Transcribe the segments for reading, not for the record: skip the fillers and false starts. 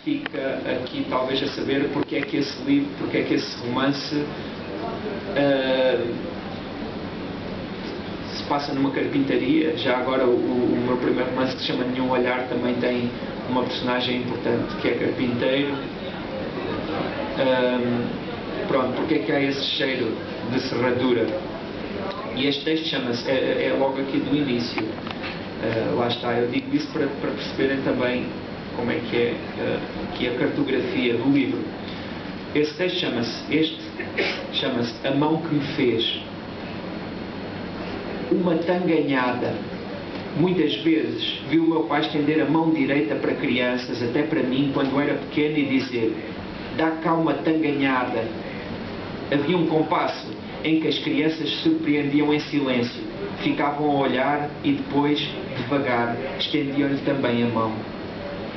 fica aqui talvez a saber porque é que esse livro, porque é que esse romance se passa numa carpintaria. Já agora o meu primeiro romance, que se chama Nenhum Olhar, também tem uma personagem importante que é carpinteiro. Pronto, porque é que há esse cheiro de serradura? E este texto chama-se, é logo aqui do início. Lá está, eu digo isso para perceberem também como é que é a cartografia do livro. Esse texto chama-se A Mão que Me Fez. Uma tanganhada. Muitas vezes vi o meu pai estender a mão direita para crianças, até para mim, quando era pequeno, e dizer: dá cá uma tanganhada. Havia um compasso em que as crianças se surpreendiam em silêncio, ficavam a olhar e depois, devagar, estendiam-lhe também a mão.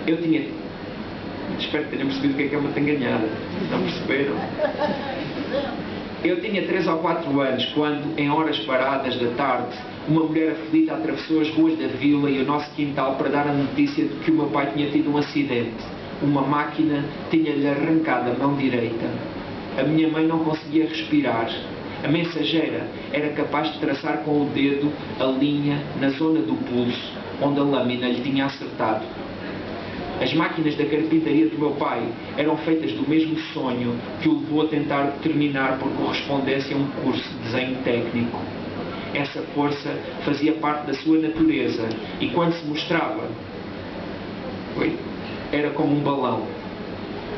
Eu tinha... Espero que tenham percebido o que é uma tanganhada. Não perceberam? Eu tinha 3 ou 4 anos quando, em horas paradas da tarde, uma mulher aflita atravessou as ruas da vila e o nosso quintal para dar a notícia de que o meu pai tinha tido um acidente. Uma máquina tinha-lhe arrancado a mão direita. A minha mãe não conseguia respirar. A mensageira era capaz de traçar com o dedo a linha na zona do pulso, onde a lâmina lhe tinha acertado. As máquinas da carpintaria do meu pai eram feitas do mesmo sonho que o levou a tentar terminar por correspondência um curso de desenho técnico. Essa força fazia parte da sua natureza e, quando se mostrava, era como um balão.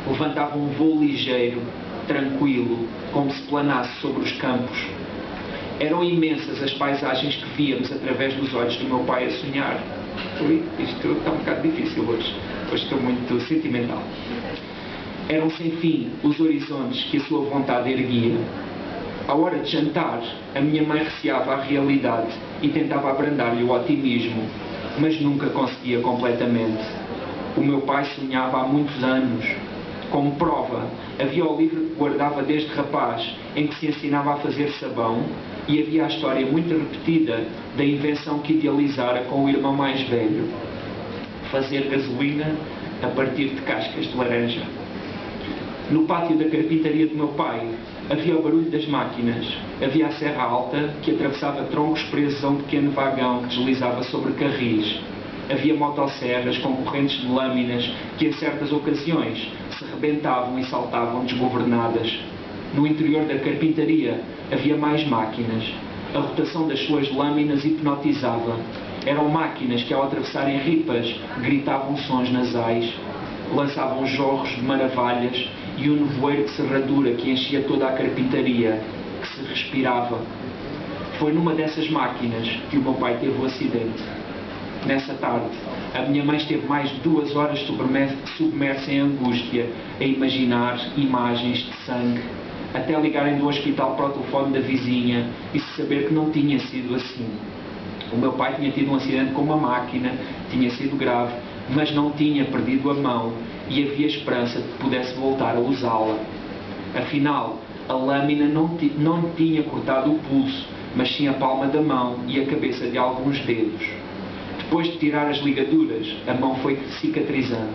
Levantava um voo ligeiro, tranquilo, como se planasse sobre os campos. Eram imensas as paisagens que víamos através dos olhos do meu pai a sonhar. Isto está um bocado difícil hoje. Hoje estou muito sentimental. Eram sem fim os horizontes que a sua vontade erguia. À hora de jantar, a minha mãe receava a realidade e tentava abrandar-lhe o otimismo, mas nunca conseguia completamente. O meu pai sonhava há muitos anos. Como prova, havia o livro que guardava desde rapaz, em que se ensinava a fazer sabão, e havia a história muito repetida da invenção que idealizara com o irmão mais velho: fazer gasolina a partir de cascas de laranja. No pátio da carpintaria do meu pai havia o barulho das máquinas, havia a serra alta que atravessava troncos presos a um pequeno vagão que deslizava sobre carris. Havia motosserras com correntes de lâminas que, em certas ocasiões, se rebentavam e saltavam desgovernadas. No interior da carpintaria havia mais máquinas. A rotação das suas lâminas hipnotizava. Eram máquinas que, ao atravessarem ripas, gritavam sons nasais, lançavam jorros de maravilhas e um nevoeiro de serradura que enchia toda a carpintaria, que se respirava. Foi numa dessas máquinas que o meu pai teve o acidente. Nessa tarde, a minha mãe esteve mais de 2 horas submersa em angústia, a imaginar imagens de sangue, até ligarem do hospital para o telefone da vizinha e se saber que não tinha sido assim. O meu pai tinha tido um acidente com uma máquina, tinha sido grave, mas não tinha perdido a mão e havia esperança de que pudesse voltar a usá-la. Afinal, a lâmina não lhe tinha cortado o pulso, mas sim a palma da mão e a cabeça de alguns dedos. Depois de tirar as ligaduras, a mão foi cicatrizando.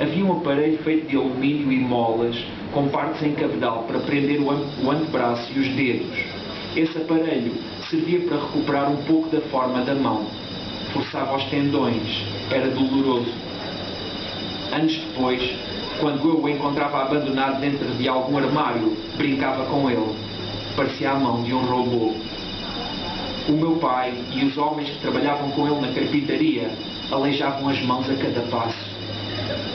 Havia um aparelho feito de alumínio e molas, com partes em cabedal para prender o antebraço e os dedos. Esse aparelho servia para recuperar um pouco da forma da mão. Forçava os tendões. Era doloroso. Anos depois, quando eu o encontrava abandonado dentro de algum armário, brincava com ele. Parecia a mão de um robô. O meu pai e os homens que trabalhavam com ele na carpintaria aleijavam as mãos a cada passo.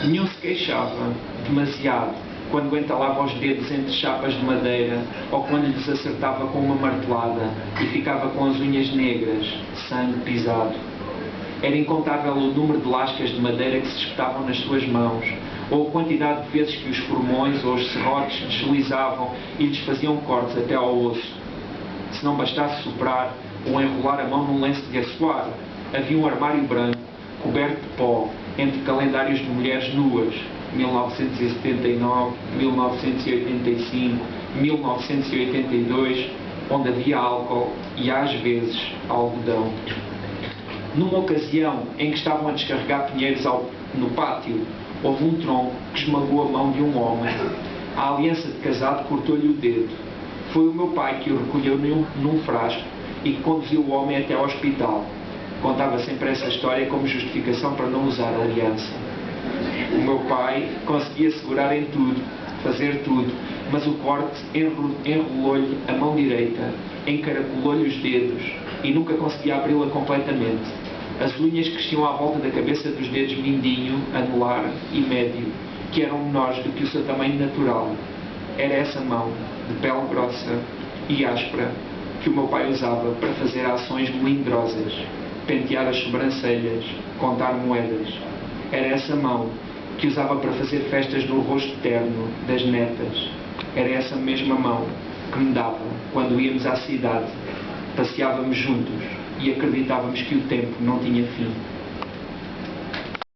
Nenhum se queixava demasiado quando entalava os dedos entre chapas de madeira ou quando lhes acertava com uma martelada e ficava com as unhas negras, sangue pisado. Era incontável o número de lascas de madeira que se espetavam nas suas mãos, ou a quantidade de vezes que os formões ou os serrotes deslizavam e lhes faziam cortes até ao osso. Se não bastasse soprar ou enrolar a mão num lenço de assoar, havia um armário branco, coberto de pó, entre calendários de mulheres nuas, 1979, 1985, 1982, onde havia álcool e, às vezes, algodão. Numa ocasião em que estavam a descarregar pinheiros no pátio, houve um tronco que esmagou a mão de um homem. A aliança de casado cortou-lhe o dedo. Foi o meu pai que o recolheu num frasco e que conduziu o homem até ao hospital. Contava sempre essa história como justificação para não usar a aliança. O meu pai conseguia segurar em tudo, fazer tudo, mas o corte enrolou-lhe a mão direita, encaracolou-lhe os dedos e nunca conseguia abri-la completamente. As unhas cresciam à volta da cabeça dos dedos mindinho, anular e médio, que eram menores do que o seu tamanho natural. Era essa mão, de pele grossa e áspera, que o meu pai usava para fazer ações melindrosas, pentear as sobrancelhas, contar moedas. Era essa mão que usava para fazer festas no rosto terno das netas. Era essa mesma mão que me dava quando íamos à cidade, passeávamos juntos e acreditávamos que o tempo não tinha fim.